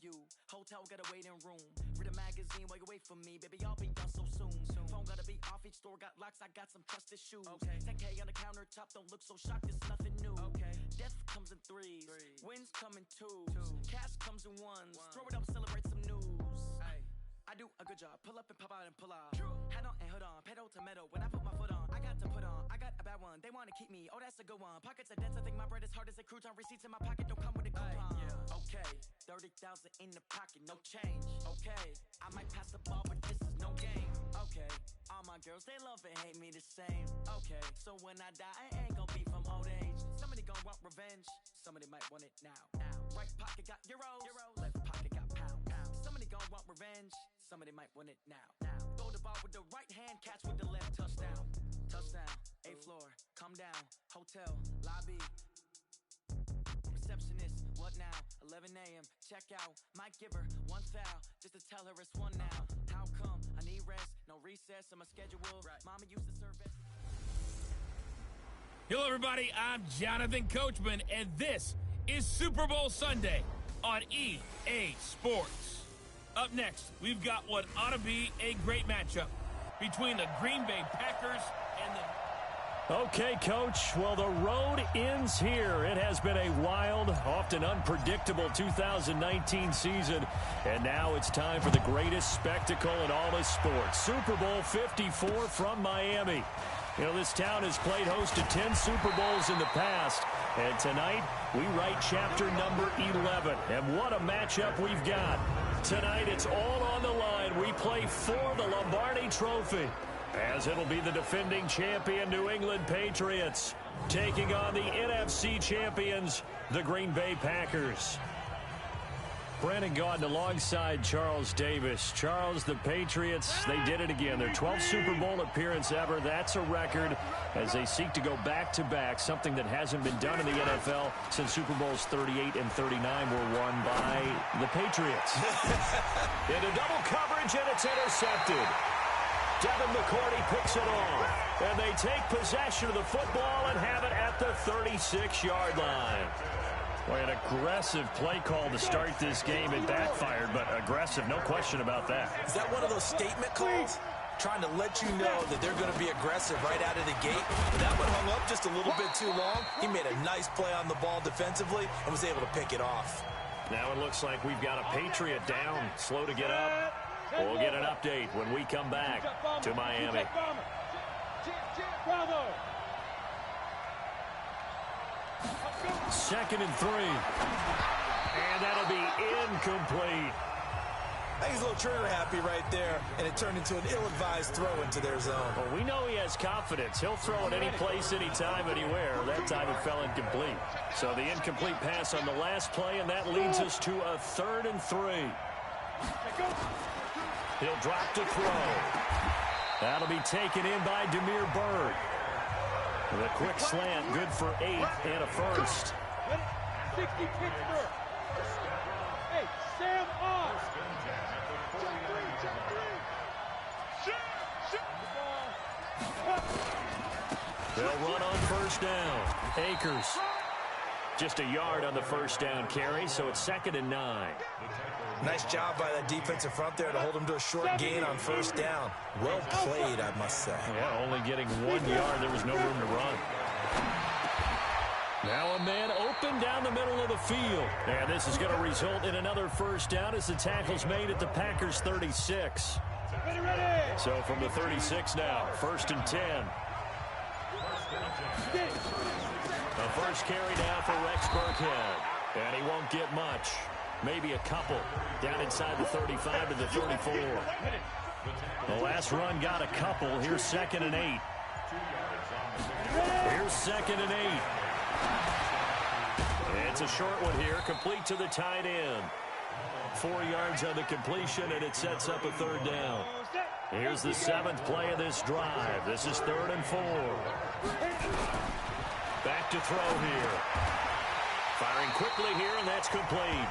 view. Hotel got a waiting room. Read a magazine while you wait for me. Baby, I'll be done so soon. Phone gotta be off, each store got locks. I got some trusted shoes. 10K on the countertop, don't look so shocked, it's nothing new. Death comes in threes, wins come in twos. Cash comes in ones, throw it up, celebrate some news. I do a good job, pull up and pop out and pull out. Head on and hood on, pedal to metal. When I put my foot on, I got to put on. I got a bad one, they wanna keep me, oh that's a good one. Pockets are dense, I think my bread is hard as a crouton. Receipts in my pocket don't come with a coupon. Okay, 30,000 in the pocket, no change. Okay, I might pass the ball, but this is no game. Okay, all my girls, they love and hate me the same. Okay, so when I die, I ain't gon' be from old age. Somebody gon' want revenge, somebody might want it now. Right pocket got euros, left pocket got pounds. Somebody gon' want revenge, somebody might want it now. Throw the ball with the right hand, catch with the left, touchdown. Touchdown, 8th floor, come down, hotel, lobby. Receptionist, what now? 11 a.m., check out. Might give her one foul, just to tell her it's one now. How come? I need rest, no recess on my schedule. Mama used to serve it. Hello, everybody. I'm Jonathan Coachman, and this is Super Bowl Sunday on EA Sports. Up next, we've got what ought to be a great matchup between the Green Bay Packers and the... Okay, Coach. Well, the road ends here. It has been a wild, often unpredictable 2019 season, and now it's time for the greatest spectacle in all of sports. Super Bowl 54 from Miami. You know, this town has played host to 10 Super Bowls in the past, and tonight we write chapter number 11. And what a matchup we've got. Tonight it's all on the line. We play for the Lombardi Trophy, as it'll be the defending champion New England Patriots taking on the NFC champions, the Green Bay Packers. Brandon Gaudin alongside Charles Davis. Charles, the Patriots, they did it again. Their 12th Super Bowl appearance ever. That's a record as they seek to go back-to-back, something that hasn't been done in the NFL since Super Bowls 38 and 39 were won by the Patriots. Into double coverage, and it's intercepted. Devin McCourty picks it off, and they take possession of the football and have it at the 36-yard line. Boy, an aggressive play call to start this game. It backfired, but aggressive, no question about that. Is that one of those statement calls? Trying to let you know that they're going to be aggressive right out of the gate. That one hung up just a little bit too long. He made a nice play on the ball defensively and was able to pick it off. Now it looks like we've got a Patriot down, slow to get up. We'll get an update when we come back to Miami. Second and 3. And that'll be incomplete. I think he's a little trigger happy right there, and it turned into an ill-advised throw into their zone. Well, we know he has confidence. He'll throw it any place, anytime, anywhere. That time it fell incomplete. So the incomplete pass on the last play, and that leads us to a 3rd and 3. He'll drop to throw. That'll be taken in by Damiere Byrd. With a quick slant, good for 8 and a first. 60 Pittsburgh. Hey, Sam on. They'll run on first down. Akers. Just a yard on the first down carry, so it's 2nd and 9. Nice job by that defensive front there to hold him to a short gain on first down. Well played, I must say. Yeah, only getting 1 yard. There was no room to run. Now a man open down the middle of the field. And this is going to result in another first down as the tackle's made at the Packers' 36. So from the 36 now, 1st and 10. The first carry now for Rex Burkhead. And he won't get much. Maybe a couple. Down inside the 35 to the 34. The last run got a couple. Here's 2nd and 8. Here's 2nd and 8. It's a short one here, complete to the tight end. 4 yards on the completion, and it sets up a 3rd down. Here's the 7th play of this drive. This is 3rd and 4. Back to throw here. Firing quickly here, and that's complete.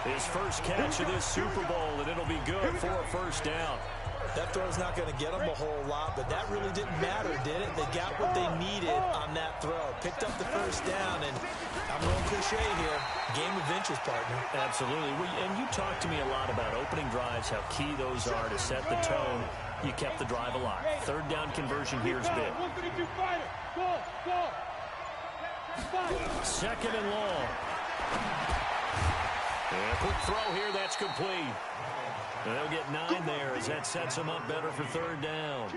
His first catch of this Super Bowl, and it'll be good for a first down. That throw's not going to get them a whole lot, but that really didn't matter, did it? They got what they needed on that throw. Picked up the first down, and I'm going cliche here. Game of inches, partner. Absolutely. And you talked to me a lot about opening drives, how key those are to set the tone. You kept the drive alive. Third down conversion here is big. Second and long. And a quick throw here, that's complete. And they'll get 9 there as that sets them up better for third down.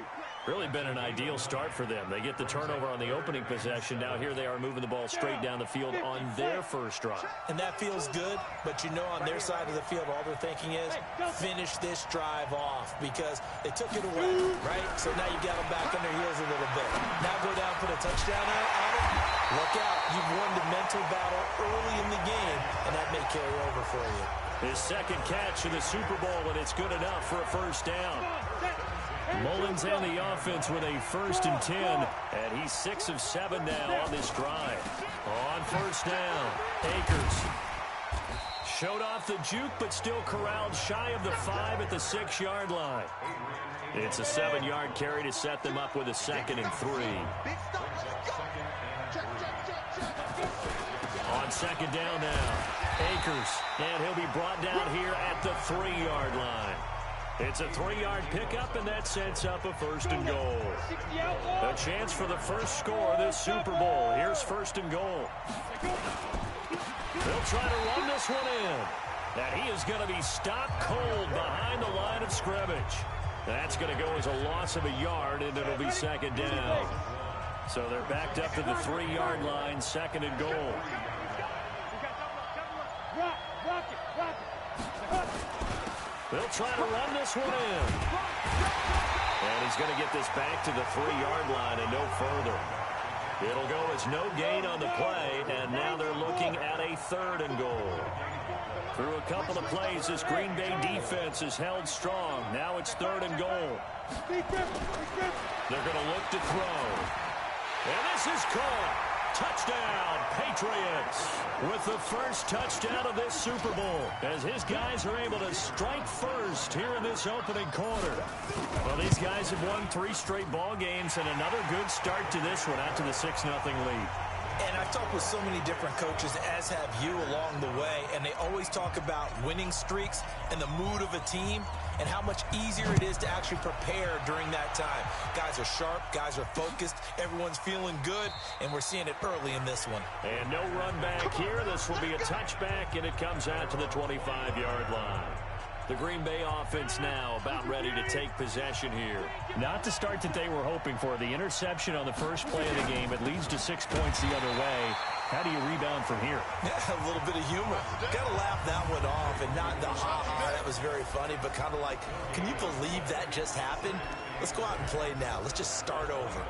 Really been an ideal start for them. They get the turnover on the opening possession. Now here they are moving the ball straight down the field on their first drive. And that feels good, but you know on their side of the field all they're thinking is finish this drive off because they took it away, right? So now you got them back on their heels a little bit. Now go down, put a touchdown on it. Look out. You've won the mental battle early in the game, and that may carry over for you. His second catch of the Super Bowl, and it's good enough for a first down. Mullins and the offense with a 1st and 10, and he's 6 of 7 now on this drive. On first down, Akers showed off the juke, but still corralled shy of the 5 at the 6-yard line. It's a 7-yard carry to set them up with a 2nd and 3. On second down now, Akers, and he'll be brought down here at the 3-yard line. It's a 3-yard pickup, and that sets up a 1st and goal. A chance for the first score of this Super Bowl. Here's 1st and goal. They'll try to run this one in. And he is going to be stopped cold behind the line of scrimmage. That's going to go as a loss of a yard, and it'll be 2nd down. So they're backed up to the 3-yard line, 2nd and goal. They'll try to run this one in. And he's going to get this back to the 3-yard line and no further. It'll go as no gain on the play, and now they're looking at a 3rd and goal. Through a couple of plays, this Green Bay defense is held strong. Now it's 3rd and goal. They're going to look to throw. And this is caught. Touchdown, Patriots, with the first touchdown of this Super Bowl, as his guys are able to strike first here in this opening quarter. Well, these guys have won 3 straight ball games, and another good start to this one out to the 6-0 lead. And I've talked with so many different coaches, as have you along the way, and they always talk about winning streaks and the mood of a team and how much easier it is to actually prepare during that time. Guys are sharp, guys are focused, everyone's feeling good, and we're seeing it early in this one. And no run back here. This will be a touchback, and it comes out to the 25-yard line. The Green Bay offense now about ready to take possession here. Not the start that they were hoping for. The interception on the first play of the game. It leads to 6 points the other way. How do you rebound from here? Yeah, a little bit of humor. Got to laugh that one off, and not the ha-ha, that was very funny, but kind of like, can you believe that just happened? Let's go out and play now. Let's just start over.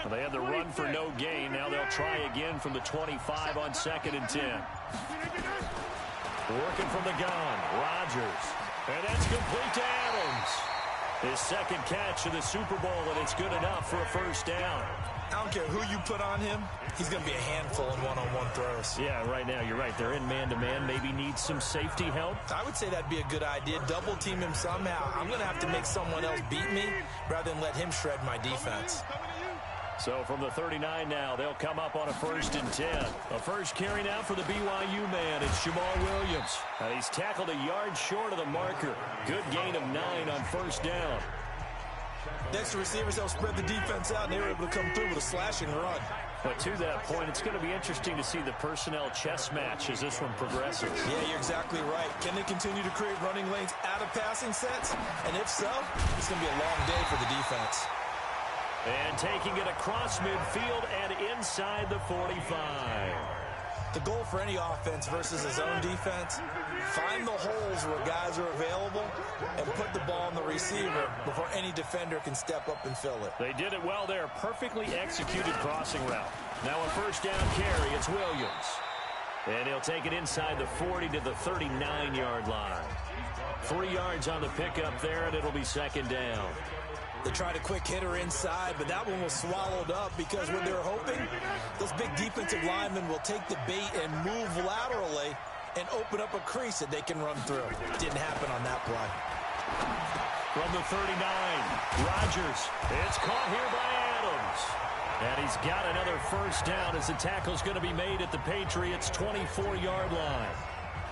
Well, they had the run for no gain. Now they'll try again from the 25 on 2nd and 10. Working from the gun, Rodgers. And that's complete to Adams. His 2nd catch of the Super Bowl, and it's good enough for a first down. I don't care who you put on him. He's going to be a handful in one-on-one throws. Yeah, right now, you're right. They're in man-to-man. Maybe need some safety help. I would say that'd be a good idea. Double team him somehow. I'm going to have to make someone else beat me rather than let him shred my defense. So from the 39 now, they'll come up on a 1st and 10. A first carry now for the BYU man. It's Jamal Williams. He's tackled a yard short of the marker. Good gain of 9 on 1st down. Next receivers, they'll spread the defense out, and they were able to come through with a slashing run. But to that point, it's going to be interesting to see the personnel chess match as this one progresses. Yeah, you're exactly right. Can they continue to create running lanes out of passing sets? And if so, it's going to be a long day for the defense. And taking it across midfield and inside the 45. The goal for any offense versus his own defense, find the holes where guys are available and put the ball on the receiver before any defender can step up and fill it. They did it well there. Perfectly executed crossing route. Now a first down carry. It's Williams. And he'll take it inside the 40 to the 39-yard line. 3 yards on the pickup there, and it'll be 2nd down. They tried a quick hitter inside, but that one was swallowed up because what they're hoping, those big defensive linemen will take the bait and move laterally and open up a crease that they can run through. Didn't happen on that play. From the 39, Rodgers. It's caught here by Adams. And he's got another first down as the tackle's going to be made at the Patriots' 24-yard line.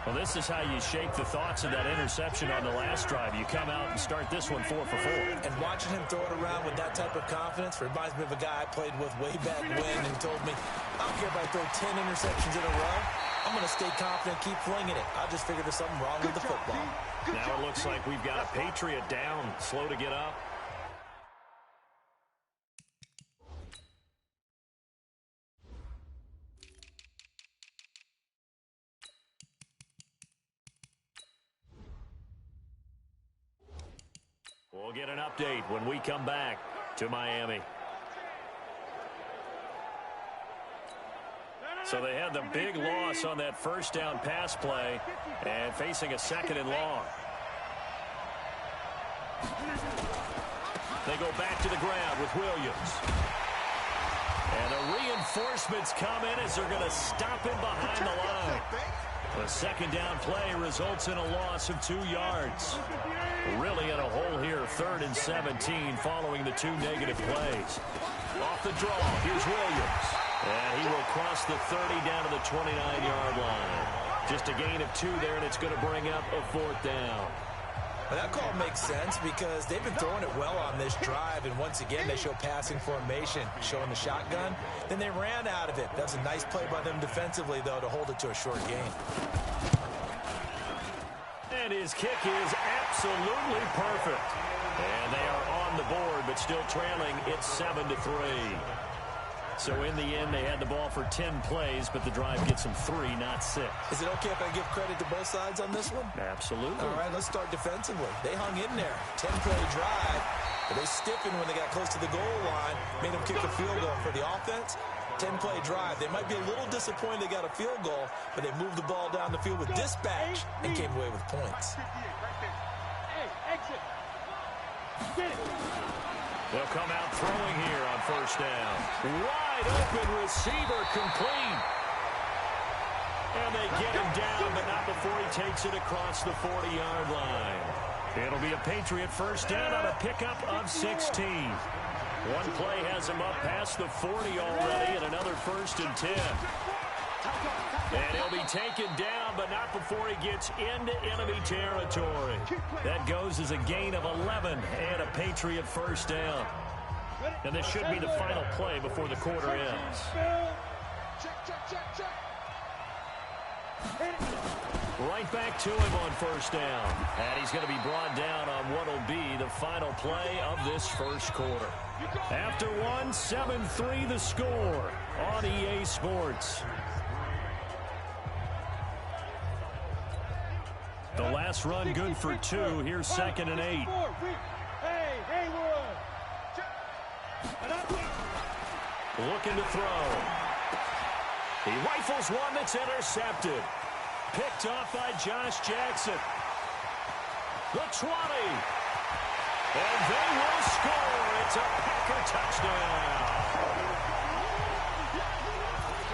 Well, this is how you shake the thoughts of that interception on the last drive. You come out and start this one 4 for 4. And watching him throw it around with that type of confidence reminds me of a guy I played with way back when and told me, I don't care if I throw 10 interceptions in a row. I'm going to stay confident, keep flinging it. I just figured there's something wrong with the football. Now it looks like we've got a Patriot down, slow to get up. We'll get an update when we come back to Miami. So they had the big loss on that first down pass play and facing a 2nd and long. They go back to the ground with Williams. And the reinforcements come in as they're going to stop him behind the line. The 2nd down play results in a loss of 2 yards. Really in a hole here, 3rd and 17 following the 2 negative plays. Off the draw, here's Williams. And he will cross the 30 down to the 29-yard line. Just a gain of 2 there, and it's going to bring up a 4th down. Well, that call makes sense because they've been throwing it well on this drive, and once again they show passing formation, showing the shotgun. Then they ran out of it. That's a nice play by them defensively, though, to hold it to a short gain. And his kick is absolutely perfect. And they are on the board, but still trailing. It's 7-3. So in the end, they had the ball for 10 plays, but the drive gets them 3, not 6. Is it okay if I give credit to both sides on this one? Absolutely. All right, let's start defensively. They hung in there. 10-play drive, but they stiffened when they got close to the goal line, made them kick a field goal for the offense. 10-play drive. They might be a little disappointed they got a field goal, but they moved the ball down the field with dispatch and came away with points. Hey, exit. Get it. They'll come out throwing here on first down. Wide open receiver complete. And they get him down, but not before he takes it across the 40-yard line. It'll be a Patriot first down on a pickup of 16. One play has him up past the 40 already, and another 1st and 10. And he'll be taken down, but not before he gets into enemy territory. That goes as a gain of 11 and a Patriot first down. And this should be the final play before the quarter ends. Right back to him on first down. And he's going to be brought down on what will be the final play of this first quarter. After one, 7-3 the score on EA Sports. The last run good for 2. Here's 2nd and 8. Hey, Haywood. Looking to throw. He rifles one that's intercepted. Picked off by Josh Jackson. The 20. And they will score. It's a Packer touchdown.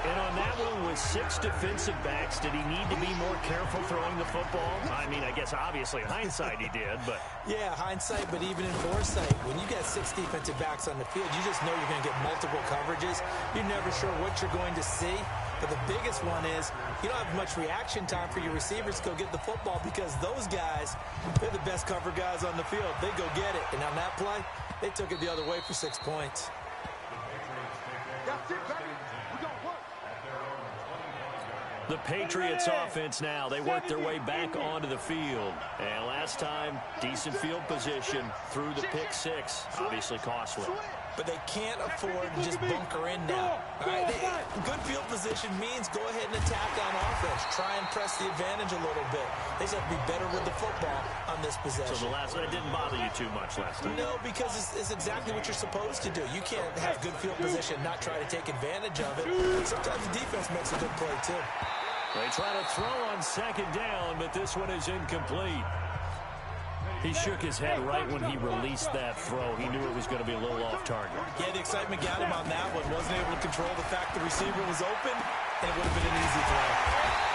And on that one with 6 defensive backs, did he need to be more careful throwing the football? I mean, I guess obviously hindsight he did, but... Yeah, hindsight, but even in foresight, when you got 6 defensive backs on the field, you just know you're going to get multiple coverages. You're never sure what you're going to see. But the biggest one is you don't have much reaction time for your receivers to go get the football because those guys, they're the best cover guys on the field. They go get it. And on that play, they took it the other way for 6 points. That's it, baby. We got work. The Patriots offense now, they work their way back onto the field. And last time, decent field position through the pick 6. Obviously costly. But they can't afford to just bunker in now. All right, good field position means go ahead and attack on offense. Try and press the advantage a little bit. They just have to be better with the football on this possession. So the last one didn't bother you too much last time? No, because it's exactly what you're supposed to do. You can't have good field position, not try to take advantage of it. And sometimes the defense makes a good play, too. They try to throw on 2nd down, but this one is incomplete. He shook his head right when he released that throw. He knew it was going to be a little off target. Yeah, the excitement got him on that one. Wasn't able to control the fact the receiver was open, and it would have been an easy throw.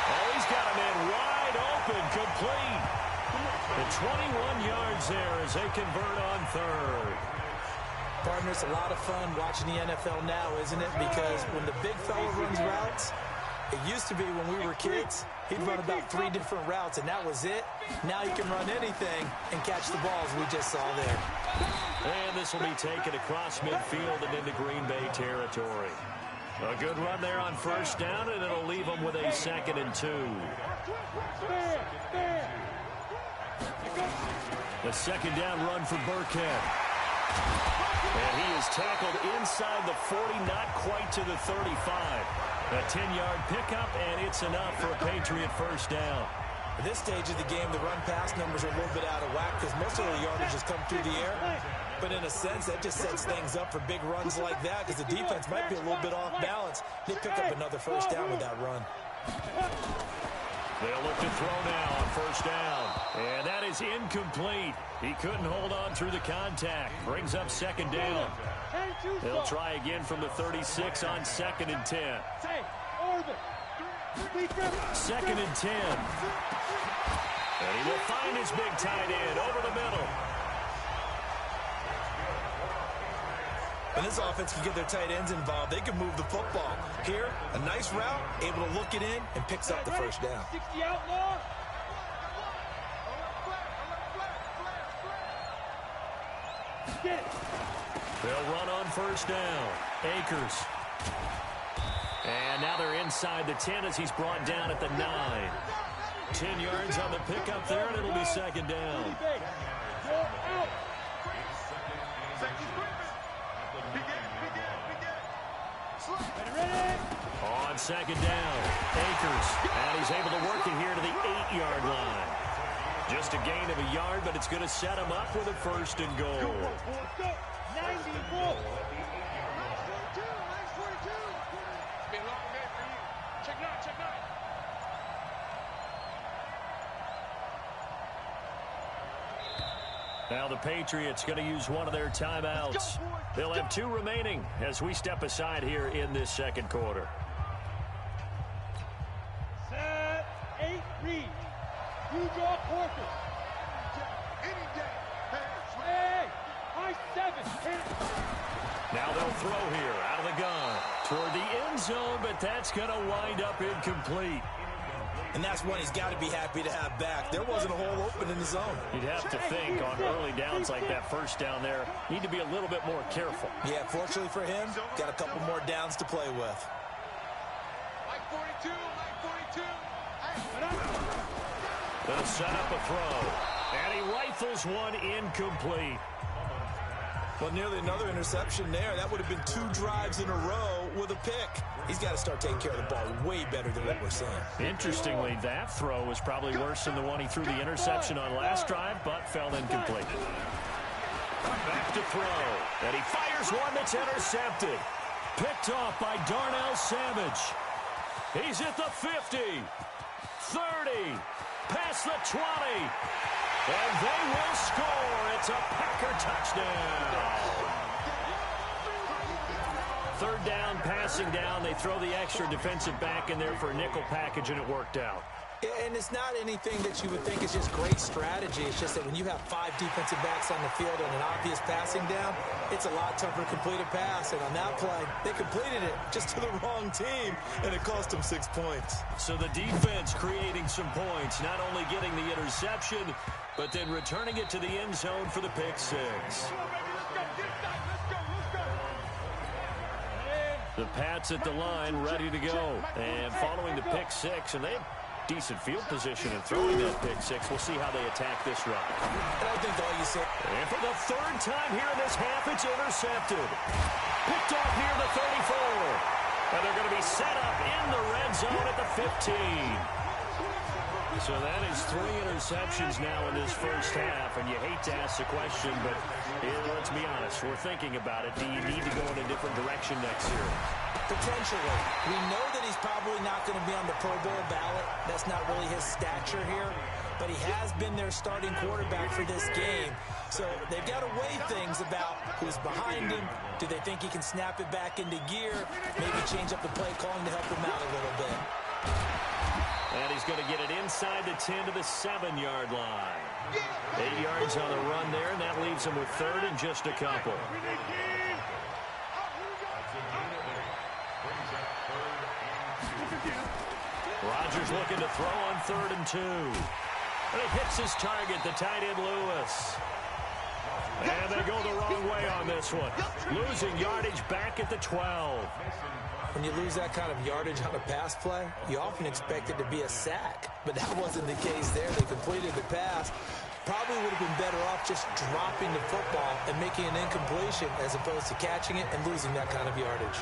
Oh, he's got him in wide open, complete. The 21 yards there as they convert on third. Partner, it's a lot of fun watching the NFL now, isn't it? Because when the big fella runs routes, it used to be when we were kids, he'd run about 3 different routes, and that was it. Now he can run anything and catch the balls we just saw there. And this will be taken across midfield and into Green Bay territory. A good run there on first down, and it'll leave them with a 2nd and 2. The 2nd down run for Burkhead. And he is tackled inside the 40, not quite to the 35. A 10-yard pickup, and it's enough for a Patriot first down. At this stage of the game, the run-pass numbers are a little bit out of whack because most of the yardage has come through the air. But in a sense, that just sets things up for big runs like that because the defense might be a little bit off balance. They pick up another first down with that run. They'll look to throw now on first down. And that is incomplete. He couldn't hold on through the contact. Brings up 2nd down. They'll try again from the 36 on 2nd and 10. 2nd and 10. And he will find his big tight end over the middle. When this offense can get their tight ends involved, they can move the football. Here, a nice route, able to look it in, and picks up the first down. They'll run on first down. Akers. And now they're inside the 10 as he's brought down at the 9. 10 yards on the pickup there, and it'll be 2nd down. On 2nd down, Akers, and he's able to work it here to the 8-yard line. Just a gain of a yard, but it's going to set him up with a 1st and goal. Now the Patriots going to use one of their timeouts. They'll have 2 remaining as we step aside here in this 2nd quarter. Set, 8, read. You draw Porter. Hey, high 7. Now they'll throw here out of the gun toward the end zone, but that's going to wind up incomplete. And that's one he's got to be happy to have back. There wasn't a hole open in the zone. You'd have to think on early downs like that first down there, need to be a little bit more careful. Yeah, fortunately for him, got a couple more downs to play with. Like 42, like 42. They'll set up a throw, and he rifles one incomplete. Well, nearly another interception there. That would have been 2 drives in a row with a pick. He's got to start taking care of the ball way better than what we're seeing. Interestingly, that throw was probably worse than the one he threw the interception on last drive, but fell incomplete. Back to throw, and he fires one that's intercepted. Picked off by Darnell Savage. He's at the 50, 30, past the 20. And they will score. It's a Packer touchdown. 3rd down, passing down. They throw the extra defensive back in there for a nickel package, and it worked out. And it's not anything that you would think is just great strategy. It's just that when you have 5 defensive backs on the field and an obvious passing down, it's a lot tougher to complete a pass. And on that play, they completed it just to the wrong team, and it cost them 6 points. So the defense creating some points, not only getting the interception, but then returning it to the end zone for the pick 6. The Pats at the line, ready to go. And following the pick 6, and they have decent field position in throwing that pick 6. We'll see how they attack this run. And I think all you said. And for the 3rd time here in this half, it's intercepted. Picked off near the 34. And they're going to be set up in the red zone at the 15. So that is 3 interceptions now in this first half, and you hate to ask the question, but let's be honest, we're thinking about it. Do you need to go in a different direction next year? Potentially. We know that he's probably not going to be on the Pro Bowl ballot. That's not really his stature here. but he has been their starting quarterback for this game. So they've got to weigh things about who's behind him. Do they think he can snap it back into gear? Maybe change up the play calling to help him out a little bit. And he's going to get it inside the 10 to the 7-yard line. 8 yards on the run there, and that leaves him with third and just a couple. Rodgers looking to throw on 3rd and 2. And he hits his target, the tight end Lewis. And they go the wrong way on this one. Losing yardage back at the 12. When you lose that kind of yardage on a pass play, you often expect it to be a sack. But that wasn't the case there. They completed the pass. Probably would have been better off just dropping the football and making an incompletion as opposed to catching it and losing that kind of yardage.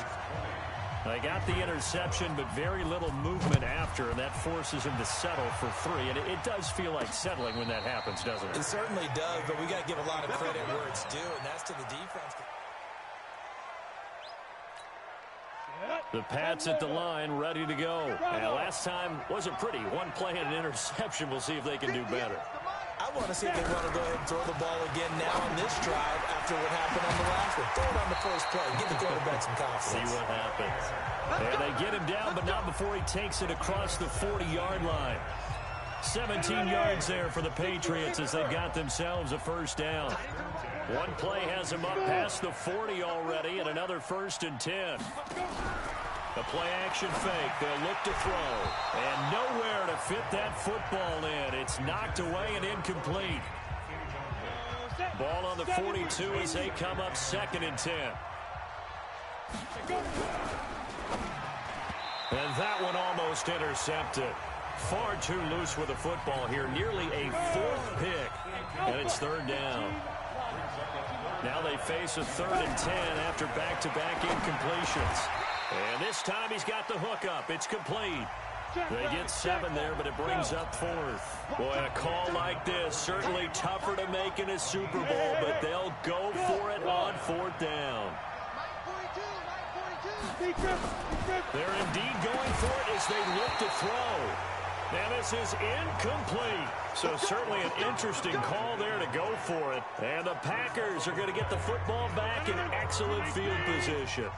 They got the interception, but very little movement after, and that forces him to settle for 3. And it does feel like settling when that happens, doesn't it? It certainly does, but we got to give a lot of credit where it's due, and that's to the defense. The Pats at the line, ready to go. And last time wasn't pretty. One play and an interception. We'll see if they can do better. I want to see if they want to go ahead and throw the ball again now on this drive after what happened on the last one. Throw it on the first play. Give the quarterback some confidence. See what happens. And they get him down, but not before he takes it across the 40-yard line. 17 yards there for the Patriots as they got themselves a first down. One play has them up past the 40 already, and another 1st and 10. The play-action fake. They'll look to throw. And nowhere to fit that football in. It's knocked away and incomplete. Ball on the 42 as they come up 2nd and 10. And that one almost intercepted. Far too loose with the football here. Nearly a 4th pick. And it's 3rd down. Now they face a 3rd and 10 after back-to-back incompletions. And this time he's got the hook up. It's complete. They get 7 there, but it brings up 4th. Boy, a call like this, certainly tougher to make in a Super Bowl, but they'll go for it on 4th down. They're indeed going for it as they look to throw. And this is incomplete. So certainly an interesting call there to go for it. And the Packers are going to get the football back in excellent field position.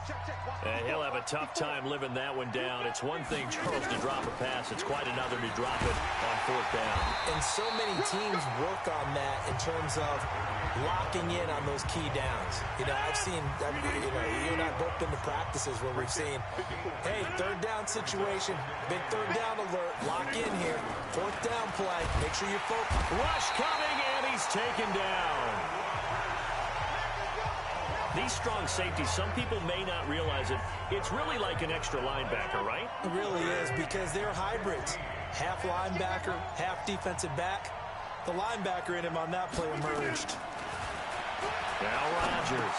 And he'll have a tough time living that one down. It's one thing, Charles, to drop a pass. It's quite another to drop it on 4th down. And so many teams work on that in terms of locking in on those key downs. You know, I've seen, you and I both been to practices where we've seen, hey, 3rd down situation, big 3rd down alert, lock in here, 4th down play, make sure you focus. Rush coming, and he's taken down. These strong safeties, some people may not realize it. It's really like an extra linebacker, right? It really is, because they're hybrids. Half linebacker, half defensive back. The linebacker in him on that play emerged. Now Rodgers.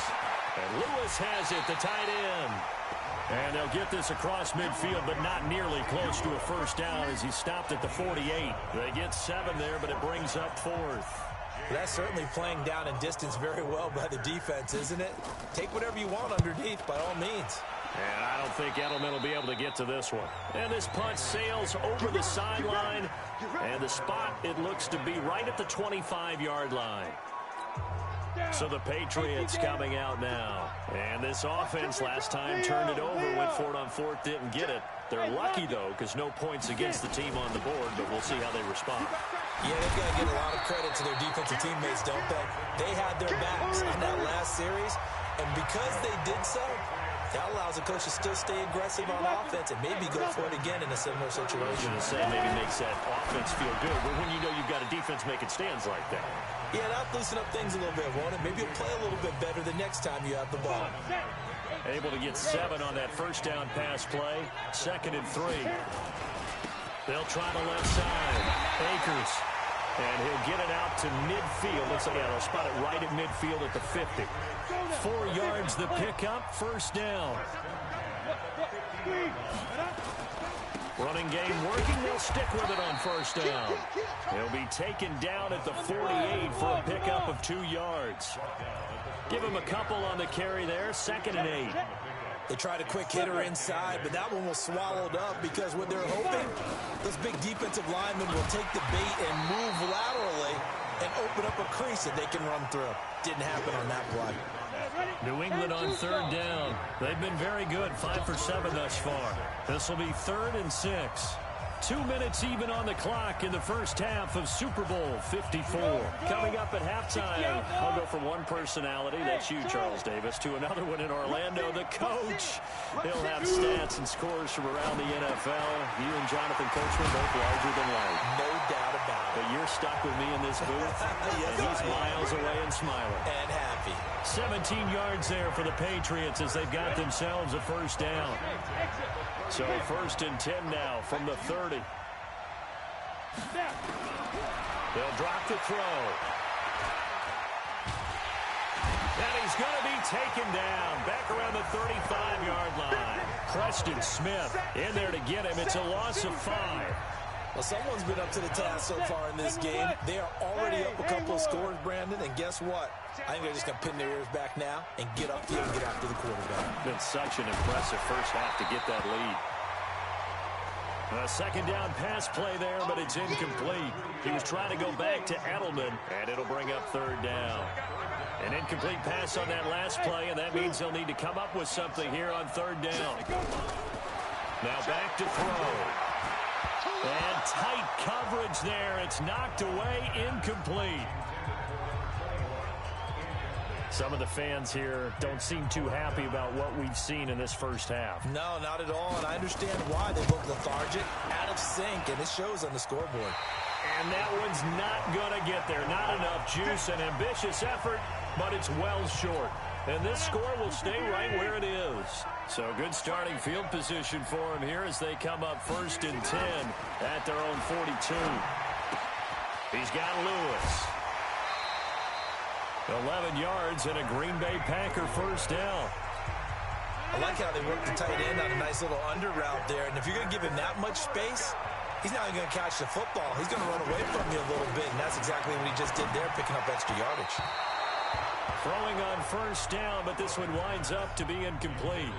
And Lewis has it, the tight end. And they'll get this across midfield, but not nearly close to a first down as he stopped at the 48. They get 7 there, but it brings up 4th. That's certainly playing down in distance very well by the defense, isn't it? Take whatever you want underneath, by all means. And I don't think Edelman will be able to get to this one. And this punt sails over the sideline. And the spot, it looks to be right at the 25-yard line. So the Patriots coming out now. And this offense last time turned it over, went for it on 4th, didn't get it. They're lucky, though, because no points against the team on the board, but we'll see how they respond. Yeah, they've got to give a lot of credit to their defensive teammates, don't they? They had their backs on that last series, and because they did so, that allows the coach to still stay aggressive on offense and maybe go for it again in a similar situation. I was going to say, maybe makes that offense feel good, but when you know you've got a defense making stands like that. Yeah, that'll loosen up things a little bit, won't it? Maybe you'll play a little bit better the next time you have the ball. Able to get 7 on that first down pass play. 2nd and 3. They'll try the left side. Akers. And he'll get it out to midfield. Looks like they'll spot it right at midfield at the 50. 4 yards the pickup. First down. Running game working. They'll stick with it on first down. He'll be taken down at the 48 for a pickup of 2 yards. Give him a couple on the carry there. 2nd and 8. They tried a quick hitter inside, but that one was swallowed up because what they're hoping, those big defensive linemen will take the bait and move laterally and open up a crease that they can run through. Didn't happen on that play. New England on third down. They've been very good, 5 for 7 thus far. This will be 3rd and 6. 2 minutes even on the clock in the first half of Super Bowl 54. Coming up at halftime, I'll go from one personality, that's you, Charles Davis, to another one in Orlando, the coach. He'll have stats and scores from around the NFL. You and Jonathan Coachman both larger than life. No doubt about it. But you're stuck with me in this booth, Yes, and he's miles away and smiling. And happy. 17 yards there for the Patriots as they've got themselves a first down. So 1st and 10 now from the 30. They'll drop the throw. And he's going to be taken down back around the 35-yard line. Preston Smith in there to get him. It's a loss of 5. Well, someone's been up to the task so far in this game. They are already up a couple of scores, Brandon, and guess what? I think they're just going to pin their ears back now and get upfield and get after the quarterback. Been such an impressive first half to get that lead. A second down pass play there, but it's incomplete. He was trying to go back to Edelman, and it'll bring up 3rd down. An incomplete pass on that last play, and that means they'll need to come up with something here on 3rd down. Now back to throw. And tight coverage there. It's knocked away, incomplete. Some of the fans here don't seem too happy about what we've seen in this first half. No, not at all, and I understand why. They look lethargic, out of sync, and it shows on the scoreboard. And that one's not going to get there. Not enough juice, an ambitious effort, but it's well short. And this score will stay right where it is. So good starting field position for them here as they come up 1st and 10 at their own 42. He's got Lewis. 11 yards and a Green Bay Packer first down. I like how they work the tight end on a nice little under route there. And if you're going to give him that much space, he's not even going to catch the football. He's going to run away from you a little bit, and that's exactly what he just did there, picking up extra yardage. Throwing on first down, but this one winds up to be incomplete.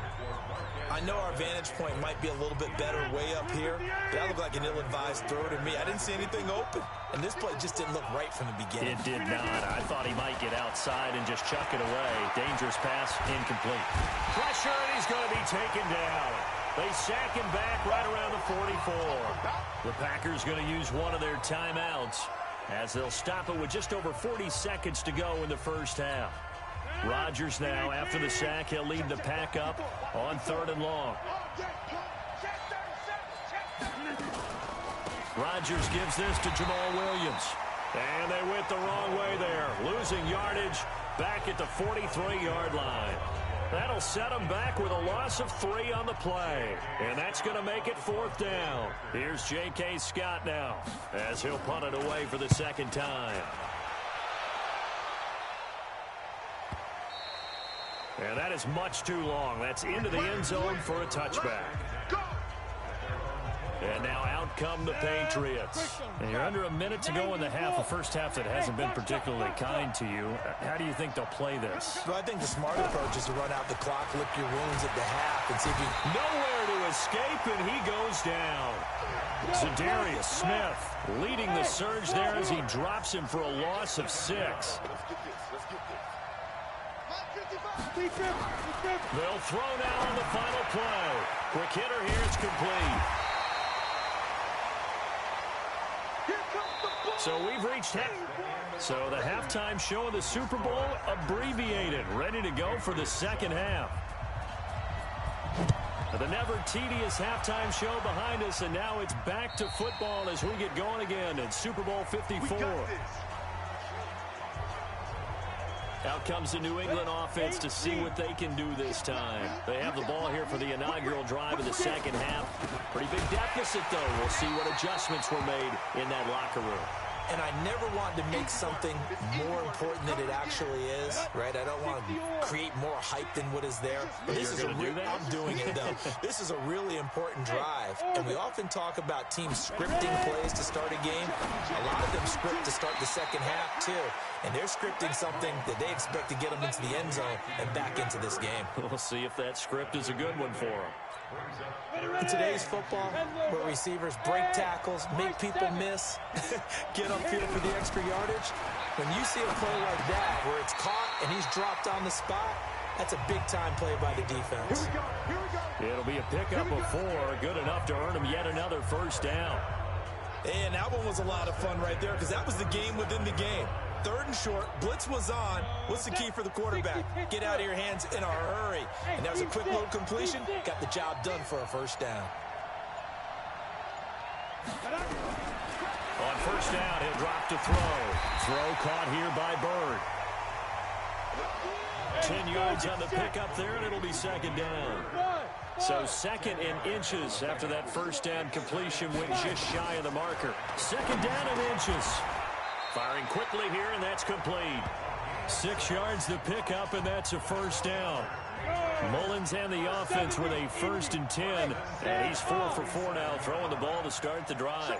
I know our vantage point might be a little bit better way up here, but that looked like an ill-advised throw to me. I didn't see anything open, and this play just didn't look right from the beginning. It did not. I thought he might get outside and just chuck it away. Dangerous pass, incomplete. Pressure, and he's going to be taken down. They sack him back right around the 44. The Packers going to use one of their timeouts as they'll stop it with just over 40 seconds to go in the first half. Rodgers now, after the sack, he'll lead the pack up on 3rd and long. Rodgers gives this to Jamal Williams. And they went the wrong way there, losing yardage back at the 43-yard line. That'll set them back with a loss of 3 on the play. And that's going to make it 4th down. Here's J.K. Scott now as he'll punt it away for the second time. And that is much too long. That's into the end zone for a touchback. And now out come the Patriots. And you're under a minute to go in the half, a first half that hasn't been particularly kind to you. How do you think they'll play this? Well, I think the smart approach is to run out the clock, lick your wounds at the half, and see if you... Nowhere to escape, and he goes down. Zadarius Smith leading the surge there as he drops him for a loss of 6. They'll throw now on the final play. Quick hitter here, it's complete. So we've reached half. So the halftime show of the Super Bowl abbreviated, ready to go for the second half. The never tedious halftime show behind us, and now it's back to football as we get going again in Super Bowl 54. Out comes the New England offense to see what they can do this time. They have the ball here for the inaugural drive of the second half. Pretty big deficit, though. We'll see what adjustments were made in that locker room. and I never want to make something more important than it actually is, right? I don't want to create more hype than what is there. But this is I'm doing it, though. This is a really important drive, and we often talk about teams scripting plays to start a game. A lot of them script to start the second half, too, and they're scripting something that they expect to get them into the end zone and back into this game. We'll see if that script is a good one for them. In today's football, where receivers break tackles, make people miss, get upfield for the extra yardage, when you see a play like that where it's caught and he's dropped on the spot, that's a big-time play by the defense. It'll be a pickup of 4, good enough to earn him yet another first down. And that one was a lot of fun right there because that was the game within the game. 3rd and short, blitz was on. What's the key for the quarterback? Get out of your hands in a hurry. And that was a quick little completion. Got the job done for a first down. On first down, he'll drop to throw. Throw caught here by Bird. 10 yards on the pickup there, and it'll be second down. So 2nd and inches after that first down completion went just shy of the marker. 2nd down and inches. Firing quickly here, and that's complete. 6 yards to pick up, and that's a first down. Mullins and the offense with a 1st and 10, and he's 4 for 4 now, throwing the ball to start the drive.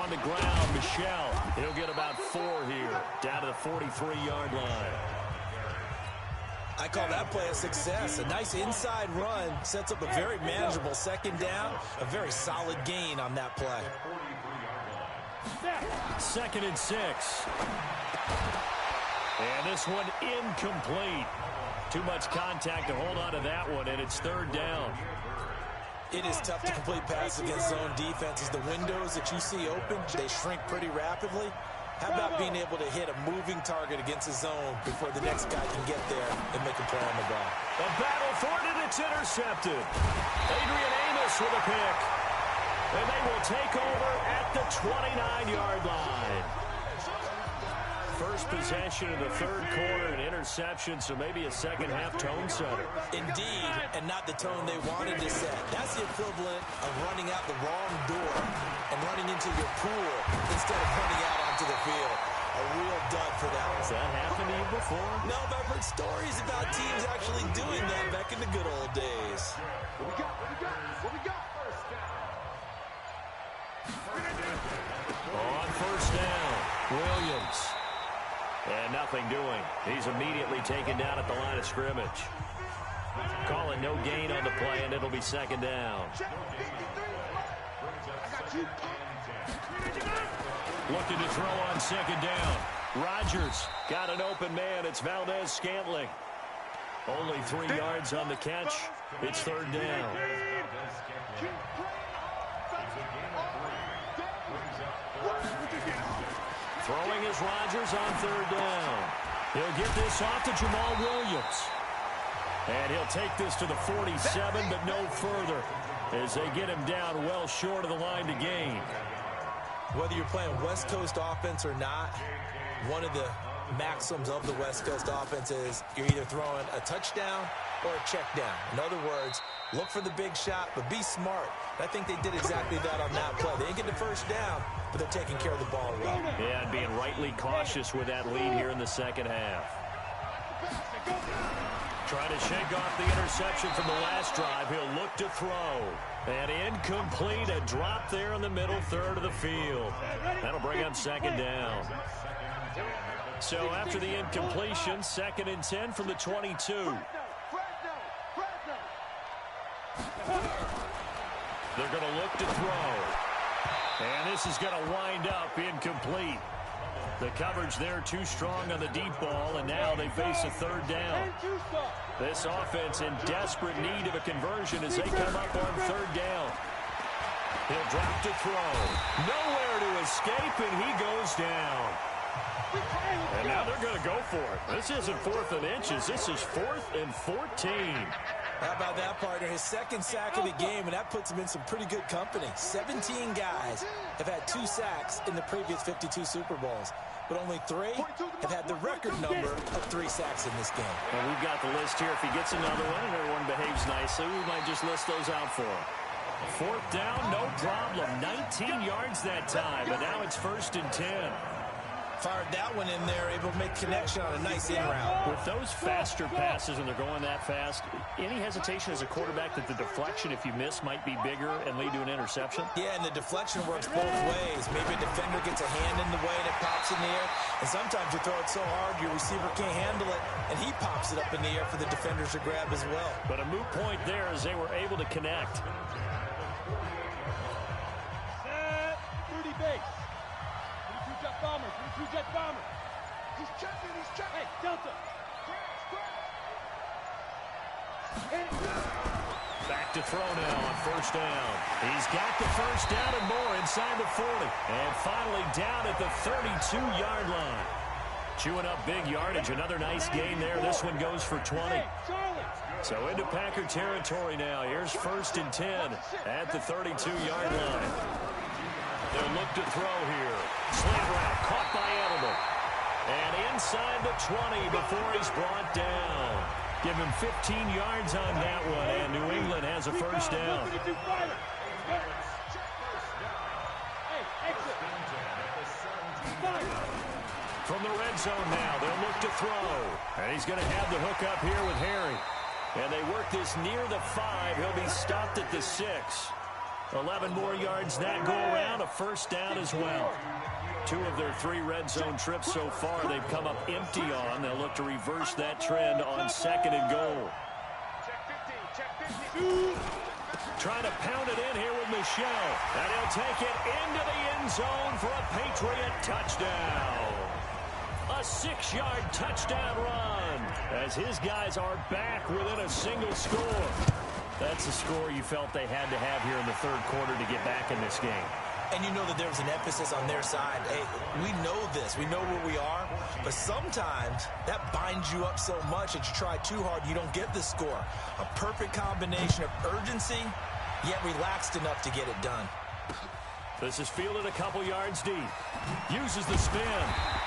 On the ground, Michel. He'll get about 4 here, down to the 43-yard line. I call that play a success. A nice inside run sets up a very manageable 2nd down. A very solid gain on that play. 2nd and 6. And this one incomplete. Too much contact to hold on to that one, and it's 3rd down. It is tough to complete passes against zone defenses. The windows that you see open, they shrink pretty rapidly. How about being able to hit a moving target against a zone before the next guy can get there and make a play on the ball? A battle for it, and it's intercepted. Adrian Amos with a pick. And they will take over at the 29-yard line. First possession of the 3rd quarter, an interception, so maybe a second-half tone setter. Indeed, and not the tone they wanted to set. That's the equivalent of running out the wrong door and running into your pool instead of running out onto the field. A real dud for that one. Has that happened to you before? No, but I've heard stories about teams actually doing that back in the good old days. What we got? On first down, Williams. And nothing doing. He's immediately taken down at the line of scrimmage. Calling no gain on the play, and it'll be 2nd down. Looking to throw on 2nd down. Rodgers got an open man. It's Valdez-Scantling. Only 3 yards on the catch. It's 3rd down. Throwing is Rodgers on 3rd down. He'll get this off to Jamal Williams. And he'll take this to the 47, but no further as they get him down well short of the line to gain. Whether you're playing West Coast offense or not, one of the maxims of the West Coast offense is you're either throwing a touchdown or a check down. In other words, look for the big shot, but be smart. I think they did exactly that on that play. They didn't get the first down, but they're taking care of the ball well. Yeah, and being rightly cautious with that lead here in the second half. Trying to shake off the interception from the last drive. He'll look to throw. And incomplete, a drop there in the middle third of the field. That'll bring up 2nd down. So after the incompletion, 2nd and 10 from the 22. They're going to look to throw. And this is going to wind up incomplete. The coverage there too strong on the deep ball, and now they face a 3rd down. This offense in desperate need of a conversion as they come up on 3rd down. He'll drop to throw. Nowhere to escape, and he goes down. And now they're going to go for it. This isn't 4th and inches. This is 4th and 14. How about that, partner? His 2nd sack of the game, and that puts him in some pretty good company. 17 guys have had 2 sacks in the previous 52 Super Bowls, but only 3 have had the record number of 3 3 sacks in this game. And we've got the list here. If he gets another one and everyone behaves nicely, we might just list those out for him. 4th down, no problem. 19 yards that time, but now it's 1st and 10. Fired that one in there, able to make connection on a nice in route. With those faster passes and they're going that fast, any hesitation as a quarterback that the deflection, if you miss, might be bigger and lead to an interception? Yeah, and the deflection works both ways. Maybe a defender gets a hand in the way and it pops in the air. And sometimes you throw it so hard your receiver can't handle it, and he pops it up in the air for the defenders to grab as well. But a moot point there as they were able to connect. Rudy Bates. 22 jet bombers. 22 jet bombers. He's checking. Hey, Delta. Back to throw now on 1st down. He's got the 1st down and more inside the 40. And finally down at the 32-yard line. Chewing up big yardage. Another nice gain there. This one goes for 20. So into Packer territory now. Here's 1st and 10 at the 32-yard line. They'll look to throw here. Slant route caught by Edelman. And inside the 20 before he's brought down. Give him 15 yards on that one, and New England has a 1st down. From the red zone now, they'll look to throw. And he's going to have the hook up here with Harry. And they work this near the 5. He'll be stopped at the 6. 11 more yards that go around, a 1st down as well. 2 of their 3 red zone trips so far they've come up empty on. They'll look to reverse that trend on 2nd and goal. Trying to pound it in here with Michel. And he'll take it into the end zone for a Patriot touchdown. A 6-yard touchdown run as his guys are back within a single score. That's a score you felt they had to have here in the 3rd quarter to get back in this game. And you know that there was an emphasis on their side. Hey, we know this. We know where we are. But sometimes that binds you up so much that you try too hard, you don't get the score. A perfect combination of urgency, yet relaxed enough to get it done. This is fielded a couple yards deep. Uses the spin.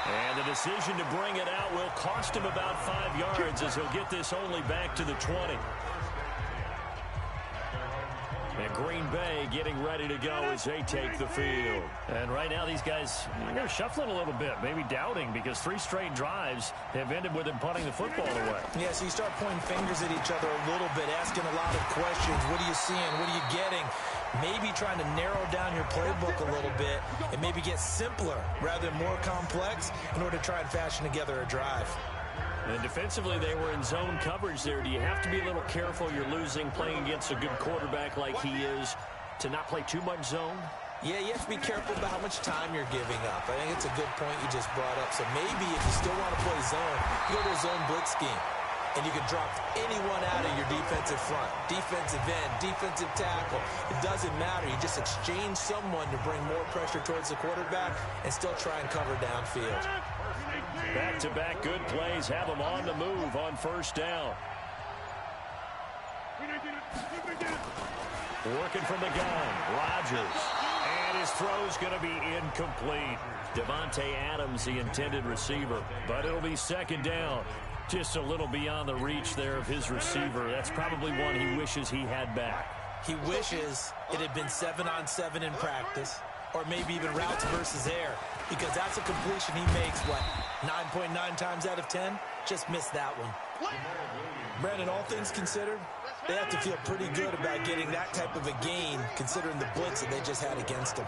And the decision to bring it out will cost him about 5 yards as he'll get this only back to the 20. And Green Bay getting ready to go as they take the field. And right now these guys, they're shuffling a little bit, maybe doubting, because 3 straight drives have ended with them punting the football away. Yeah, so you start pointing fingers at each other a little bit, asking a lot of questions. What are you seeing? What are you getting? Maybe trying to narrow down your playbook a little bit and maybe get simpler rather than more complex in order to try and fashion together a drive. And defensively, they were in zone coverage there. Do you have to be a little careful? You're losing, playing against a good quarterback like he is, to not play too much zone? Yeah, you have to be careful about how much time you're giving up. I think it's a good point you just brought up. So maybe if you still want to play zone, you go to a zone blitz scheme. And you can drop anyone out of your defensive front. Defensive end, defensive tackle. It doesn't matter. You just exchange someone to bring more pressure towards the quarterback and still try and cover downfield. Back-to-back good plays have them on the move on 1st down. Working from the gun, Rodgers. And his throw's going to be incomplete. Devontae Adams, the intended receiver. But it'll be 2nd down. Just a little beyond the reach there of his receiver. That's probably one he wishes he had back. He wishes it had been 7-on-7 in practice, or maybe even routes versus air, because that's a completion he makes, 9.9 times out of 10? Just missed that one. Brandon, all things considered, they have to feel pretty good about getting that type of a gain, considering the blitz that they just had against them.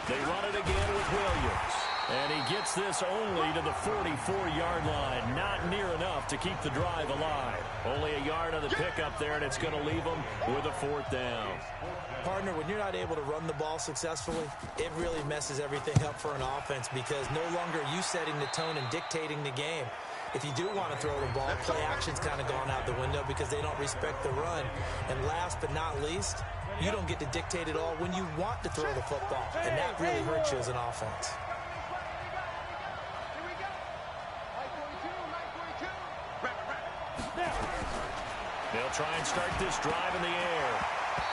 They run it again with Williams. And he gets this only to the 44-yard line. Not near enough to keep the drive alive. Only a yard on the pickup there, and it's going to leave them with a 4th down. Partner, when you're not able to run the ball successfully, it really messes everything up for an offense, because no longer are you setting the tone and dictating the game. If you do want to throw the ball, play action's kind of gone out the window because they don't respect the run. And last but not least, you don't get to dictate it all when you want to throw the football. And that really hurts you as an offense. They'll try and start this drive in the air.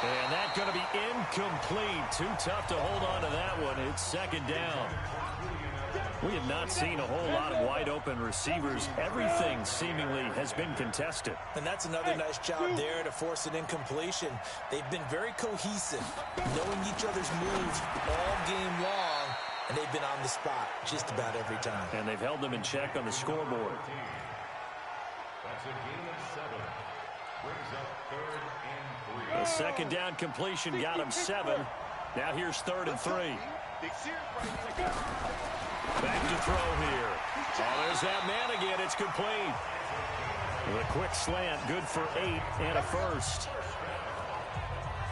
And that's going to be incomplete. Too tough to hold on to that one. It's 2nd down. We have not seen a whole lot of wide-open receivers. Everything seemingly has been contested. And that's another nice job there to force an incompletion. They've been very cohesive, knowing each other's moves all game long, and they've been on the spot just about every time. And they've held them in check on the scoreboard. That's a gain of 7. Brings up 3rd and 3. The second down completion got him 7. Now here's 3rd and 3. Back to throw here. Oh, there's that man again. It's complete. With a quick slant, good for 8 and a first.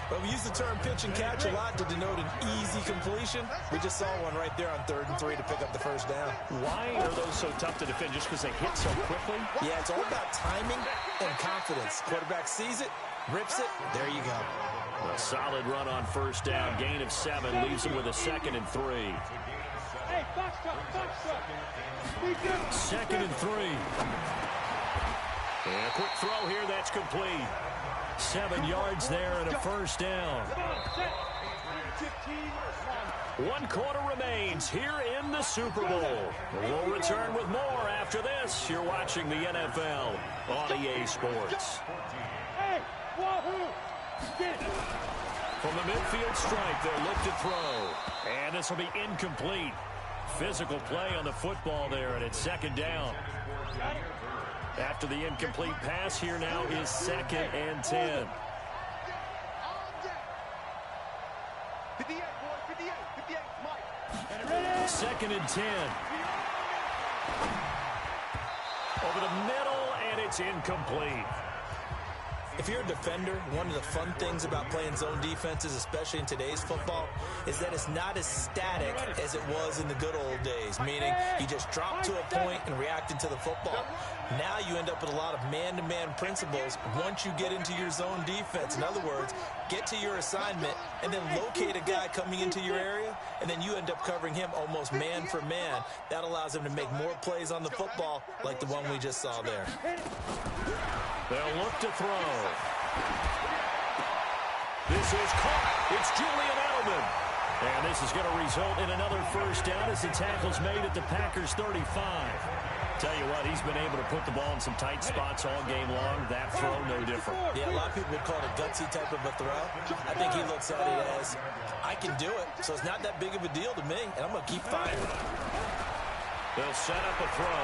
But we use the term pitch and catch a lot to denote an easy completion. We just saw one right there on 3rd and 3 to pick up the first down. Why are those so tough to defend? Just because they hit so quickly? Yeah, it's all about timing and confidence. Quarterback sees it, rips it, there you go. A solid run on first down. Gain of 7 leaves him with a 2nd and 3. Hey, box truck, box truck. 2nd and 3. And a quick throw here. That's complete. 7 yards there and a first down. 1 quarter remains here in the Super Bowl. We'll return with more after this. You're watching the NFL on EA Sports. Hey, wahoo! Get it. From the midfield stripe, they'll look to throw. And this will be incomplete. Physical play on the football there, and it's 2nd down. After the incomplete pass, here now is 2nd and 10. 2nd and 10. Over the middle, and it's incomplete. If you're a defender, one of the fun things about playing zone defenses, especially in today's football, is that it's not as static as it was in the good old days, meaning you just drop to a point and react into the football. Now you end up with a lot of man-to-man principles once you get into your zone defense. In other words, get to your assignment and then locate a guy coming into your area, and then you end up covering him almost man for man. That allows him to make more plays on the football like the one we just saw there. They'll look to throw. This is caught. It's Julian Edelman. And this is going to result in another first down as the tackle's made at the Packers' 35. Tell you what, he's been able to put the ball in some tight spots all game long. That throw, no different. Yeah, a lot of people would call it a gutsy type of a throw. I think he looks at it as, I can do it, so it's not that big of a deal to me, and I'm going to keep firing. They'll set up a throw.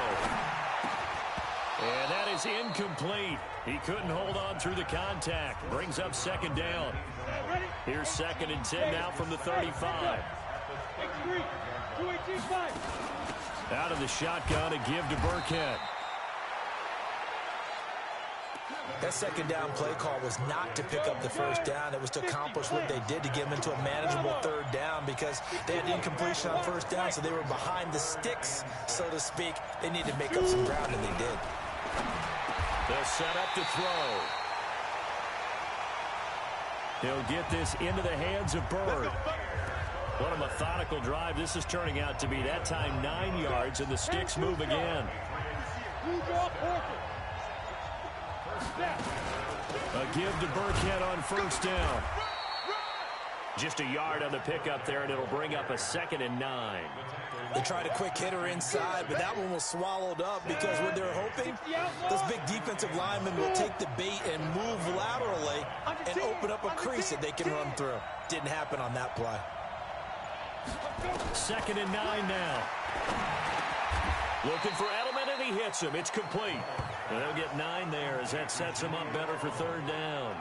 And that is incomplete. He couldn't hold on through the contact. Brings up 2nd down. Here's 2nd and 10 now from the 35. Out of the shotgun, a give to Burkhead. That 2nd down play call was not to pick up the first down. It was to accomplish what they did to get them into a manageable 3rd down because they had incompletion on first down, so they were behind the sticks, so to speak. They needed to make up some ground, and they did. They'll set up to throw. He'll get this into the hands of Bird. What a methodical drive this is turning out to be. That time 9 yards, and the sticks move again. A give to Burkhead on first down. Just a yard on the pickup there, and it'll bring up a 2nd and 9. They tried a quick hitter inside, but that one was swallowed up because what they're hoping, those big defensive linemen will take the bait and move laterally and open up a crease that they can run through. Didn't happen on that play. 2nd and 9 now. Looking for Edelman, and he hits him. It's complete. And they'll get 9 there as that sets him up better for 3rd down.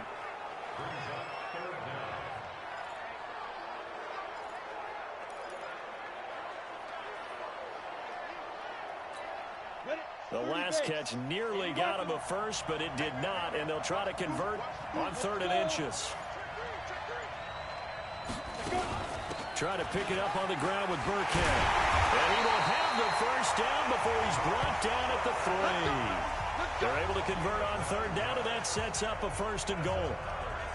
The last catch nearly got him a first, but it did not, and they'll try to convert on 3rd and inches. Try to pick it up on the ground with Burkhead. And he will have the first down before he's brought down at the 3. They're able to convert on 3rd down, and that sets up a 1st and goal.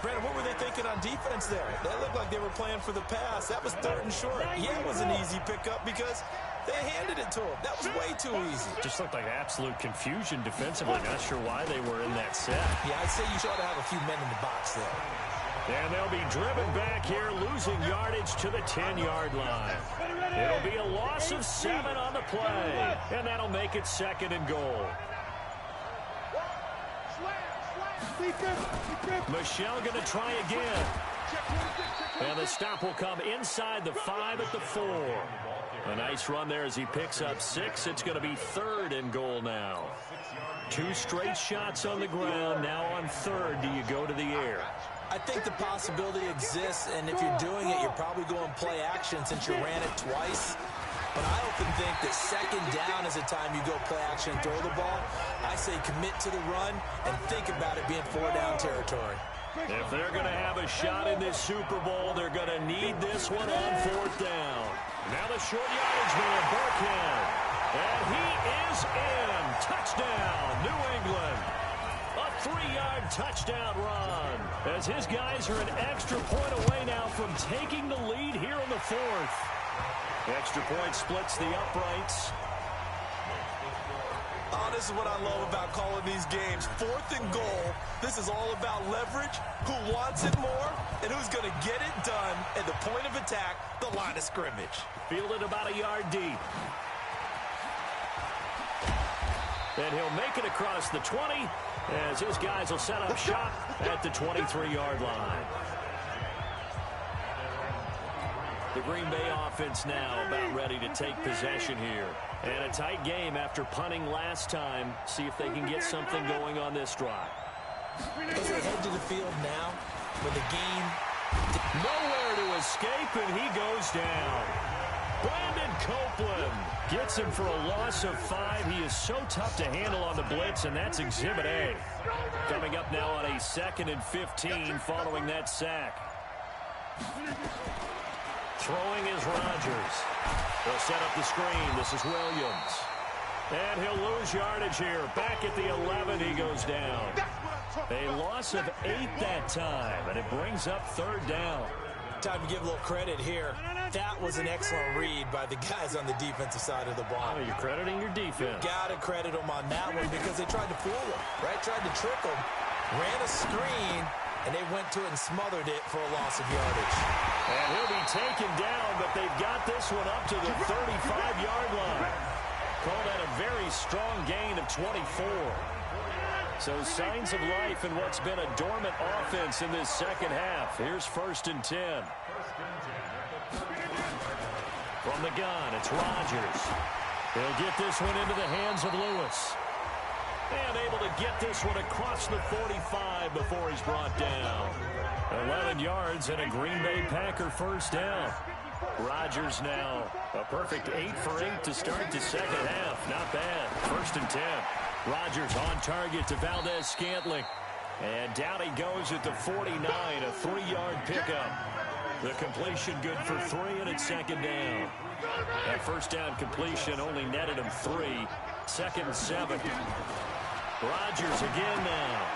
Brandon, what were they thinking on defense there? That looked like they were playing for the pass. That was 3rd and short. Yeah, it was an easy pickup because they handed it to him. That was way too easy. Just looked like absolute confusion defensively. Not sure why they were in that set. Yeah, I'd say you ought to have a few men in the box there. And they'll be driven back here, losing yardage to the 10-yard line. It'll be a loss of 7 on the play, and that'll make it 2nd and goal. Michelle going to try again. And the stop will come inside the 5 at the 4. A nice run there as he picks up 6. It's going to be 3rd and goal now. 2 straight shots on the ground. Now on 3rd, do you go to the air? I think the possibility exists, and if you're doing it, you're probably going play action since you ran it twice. But I often think that 2nd down is the time you go play action and throw the ball. I say commit to the run and think about it being 4-down territory. If they're going to have a shot in this Super Bowl, they're going to need this one on 4th down. Now the short yardage man, Burkhead. And he is in. Touchdown, New England. A 3-yard touchdown run. As his guys are an extra point away now from taking the lead here in the 4th. Extra point splits the uprights. Oh, this is what I love about calling these games. 4th and goal. This is all about leverage, who wants it more, and who's going to get it done at the point of attack, the line of scrimmage. Fielded about a yard deep. And he'll make it across the 20 as his guys will set up shop at the 23-yard line. The Green Bay offense now about ready to take possession here. And a tight game after punting last time. See if they can get something going on this drive. As they head to the field now with the game. Nowhere to escape, and he goes down. Brandon Copeland gets him for a loss of 5. He is so tough to handle on the blitz, and that's Exhibit A. Coming up now on a 2nd and 15 following that sack. Throwing is Rodgers. They'll set up the screen. This is Williams. And he'll lose yardage here. Back at the 11, he goes down. A loss of 8 that time, and it brings up 3rd down. Time to give a little credit here. That was an excellent read by the guys on the defensive side of the ball. Oh, you're crediting your defense. Got to credit them on that one because they tried to fool him, right? Tried to trick him. Ran a screen, and they went to it and smothered it for a loss of yardage. And he'll be taken down, but they've got this one up to the 35-yard line. Call that a very strong gain of 24. So signs of life in what's been a dormant offense in this 2nd half. Here's 1st and 10. From the gun, it's Rodgers. He'll get this one into the hands of Lewis. And able to get this one across the 45 before he's brought down. 11 yards and a Green Bay Packer 1st down. Rodgers now a perfect 8 for 8 to start the 2nd half. Not bad. 1st and 10. Rodgers on target to Valdez-Scantling. And down he goes at the 49, a 3-yard pickup. The completion good for 3, and it's 2nd down. That 1st down completion only netted him 3. 2nd and 7. Rodgers again now.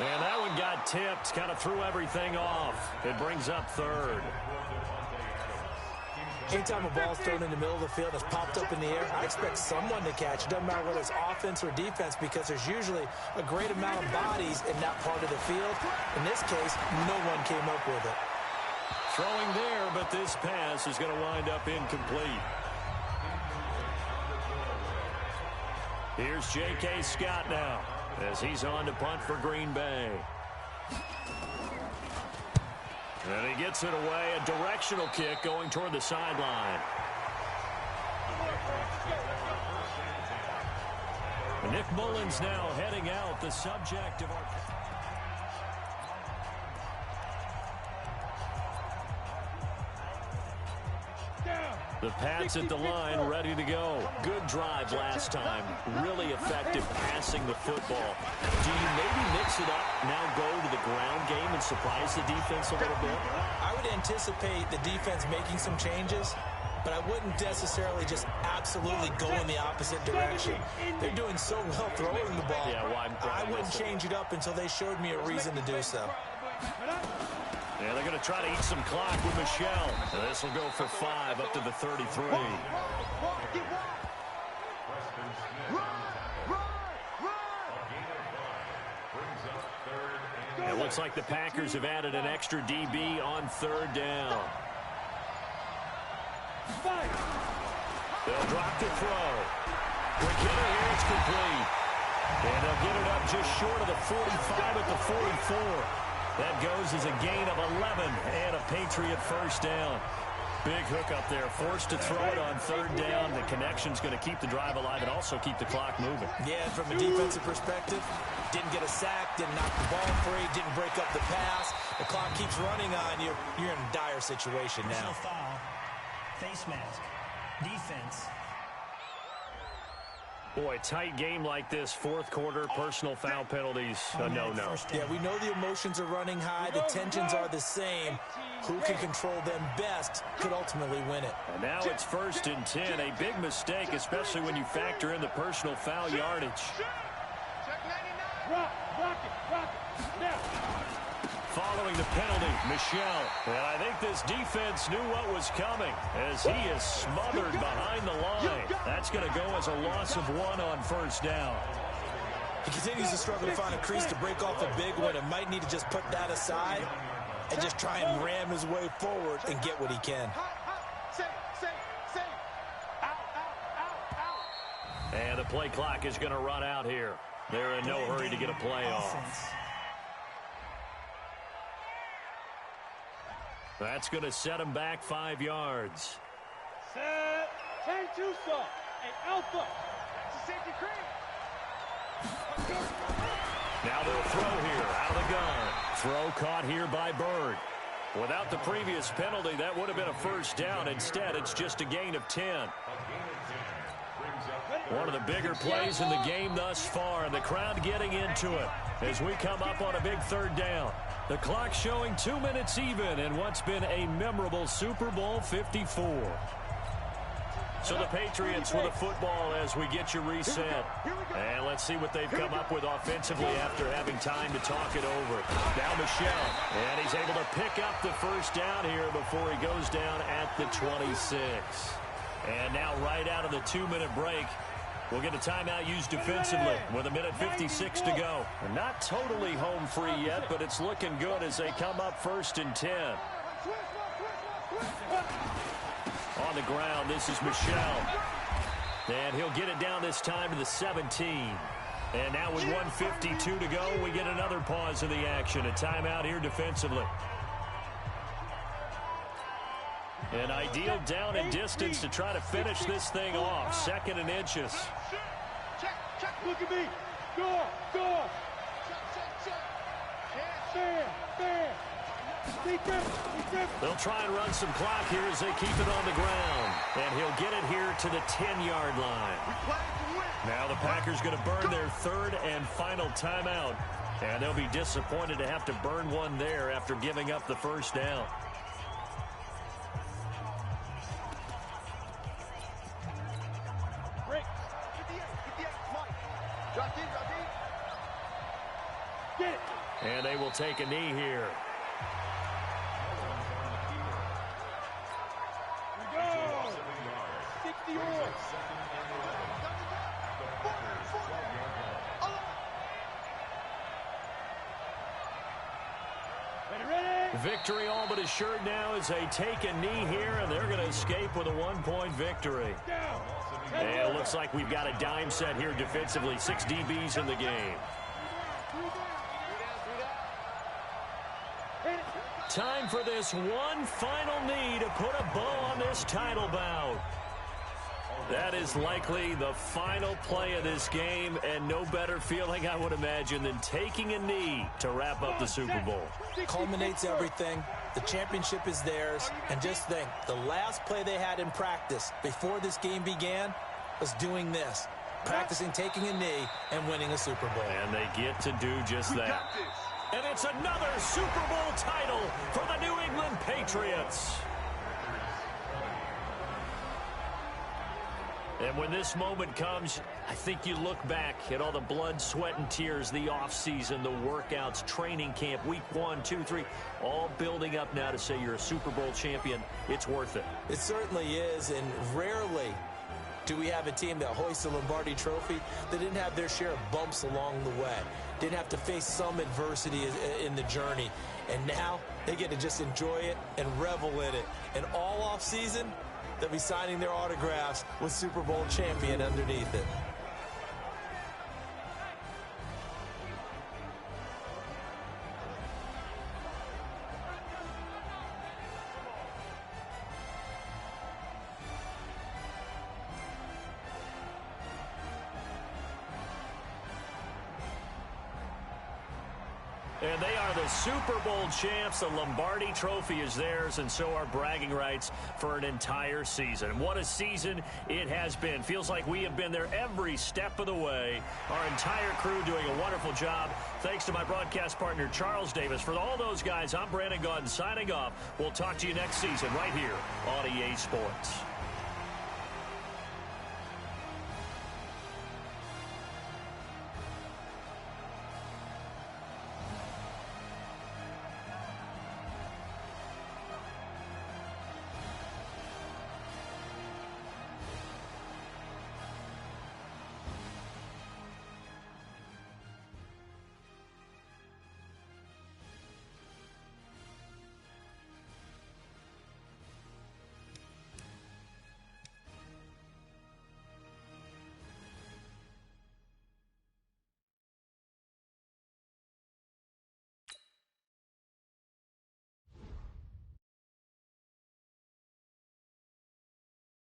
And that one got tipped, kind of threw everything off. It brings up 3rd. Anytime a ball's thrown in the middle of the field that's popped up in the air, I expect someone to catch. It doesn't matter whether it's offense or defense because there's usually a great amount of bodies in that part of the field. In this case, no one came up with it. Throwing there, but this pass is going to wind up incomplete. Here's J.K. Scott now as he's on to punt for Green Bay. And he gets it away, a directional kick going toward the sideline. Nick Mullins now heading out, the subject of our... The Pats at the line, ready to go. Good drive last time. Really effective passing the football. Do you maybe mix it up, now go to the ground game and surprise the defense a little bit? I would anticipate the defense making some changes, but I wouldn't necessarily just absolutely go in the opposite direction. They're doing so well throwing the ball. Yeah, well, I wouldn't change it up until they showed me a reason to do so. Yeah, they're going to try to eat some clock with Michelle. This will go for 5 up to the 33. It looks looks like the Packers have added an extra DB on third down. They'll drop the throw. McKinnon here, it's complete. And they'll get it up just short of the 45 at the 44. That goes as a gain of 11 and a Patriot first down. Big hook up there, forced to throw it on third down. The connection's going to keep the drive alive and also keep the clock moving. Yeah, and from a defensive perspective, didn't get a sack, didn't knock the ball free, didn't break up the pass. The clock keeps running on you. You're in a dire situation now. Personal foul, face mask, defense. Boy, tight game like this, fourth quarter, personal foul penalties, a no-no. Yeah, we know the emotions are running high. The tensions are the same. Who can control them best could ultimately win it. And now it's 1st and 10, a big mistake, especially when you factor in the personal foul yardage. Rock it, now. Following the penalty, Michel. And I think this defense knew what was coming as he is smothered behind the line. That's going to go as a loss of 1 on first down. He continues to struggle to find a crease to break off a big one and might need to just put that aside and just try and ram his way forward and get what he can. And the play clock is going to run out here. They're in no hurry to get a play off. That's going to set him back 5 yards. Set. 10-2 saw. And Alpha. That's a safety cream. Now they'll throw here out of the gun. Throw caught here by Bird. Without the previous penalty, that would have been a first down. Instead, it's just a gain of 10. One of the bigger plays in the game thus far, and the crowd getting into it as we come up on a big third down. The clock showing 2 minutes even in what's been a memorable Super Bowl 54. So the Patriots with a football as we get you reset. And let's see what they've come up with offensively after having time to talk it over. Now Michel, and he's able to pick up the first down here before he goes down at the 26. And now right out of the 2-minute break, we'll get a timeout used defensively with 1:56 to go. And not totally home free yet, but it's looking good as they come up 1st and 10. On the ground, this is Michel. And he'll get it down this time to the 17. And now with 1:52 to go, we get another pause in the action. A timeout here defensively. An ideal down and distance to try to finish this thing off. 2nd and inches. Check. Look at me. Go. Fair. They'll try and run some clock here as they keep it on the ground. And he'll get it here to the 10-yard line. Now the Packers going to burn their 3rd and final timeout. And they'll be disappointed to have to burn one there after giving up the first down. And they will take a knee here. Go! 60 yards. Ready? Victory all but assured now as they take a knee here, and they're going to escape with a 1-point victory. And it looks like we've got a dime set here defensively. 6 DBs in the game. Time for this one final knee to put a bow on this title bout. That is likely the final play of this game, and no better feeling, I would imagine, than taking a knee to wrap up the Super Bowl. Culminates everything. The championship is theirs. And just think, the last play they had in practice before this game began was doing this. Practicing taking a knee and winning a Super Bowl. And they get to do just that. And it's another Super Bowl title for the New England Patriots. And when this moment comes, I think you look back at all the blood, sweat, and tears, the offseason, the workouts, training camp, week 1, 2, 3, all building up now to say you're a Super Bowl champion. It's worth it. It certainly is, and rarely Do we have a team that hoists the Lombardi Trophy that didn't have their share of bumps along the way, didn't have to face some adversity in the journey, and now they get to just enjoy it and revel in it. And all off season, they'll be signing their autographs with Super Bowl champion underneath it. And they are the Super Bowl champs. The Lombardi Trophy is theirs, and so are bragging rights for an entire season. What a season it has been. Feels like we have been there every step of the way. Our entire crew doing a wonderful job. Thanks to my broadcast partner, Charles Davis. For all those guys, I'm Brandon Gaudin signing off. We'll talk to you next season right here on EA Sports.